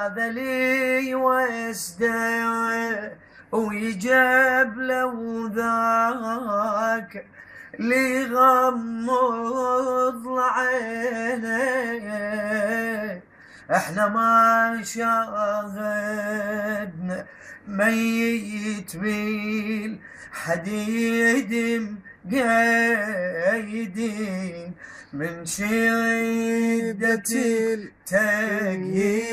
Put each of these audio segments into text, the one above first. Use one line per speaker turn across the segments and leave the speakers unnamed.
هذا لي واسده ويجاب لو ذاك لي غمض عينيه. احنا ما شاهدنا ميت بالحديد مقيدين من شدة التقييد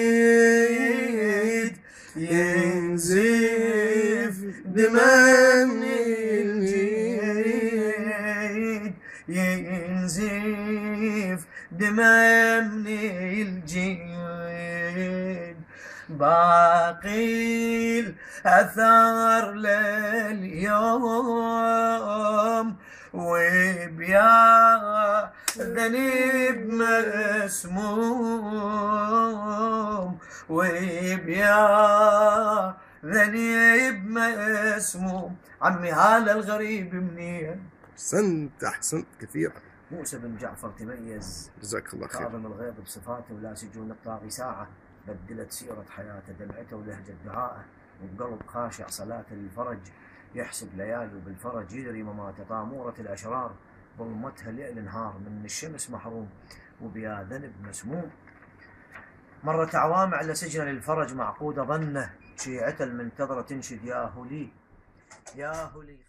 ينزف دماء من الجيد، ينزف دماء من الجيد. باقي الأثر لليوم وبيا ذنب مسموم، وبيا ذنب مسموم. عمي هذا الغريب منين؟
أحسنت كثيرا.
موسى بن جعفر تميز،
جزاك الله خير.
كاظم الغيظ بصفاته ولا سجون الطاغي ساعة، بدلت سيرة حياته دمعته ولهجة دعائه، وبقلب خاشع صلاة للفرج، يحسب ليالي بالفرج، يدري ممات طامورة الأشرار، ظلمتها ليل نهار، من الشمس محروم وبيا ذنب مسموم. مرت أعوام على سجن للفرج معقودة ظنه، شيعته المنتظرة تنشد يا هلي يا هلي.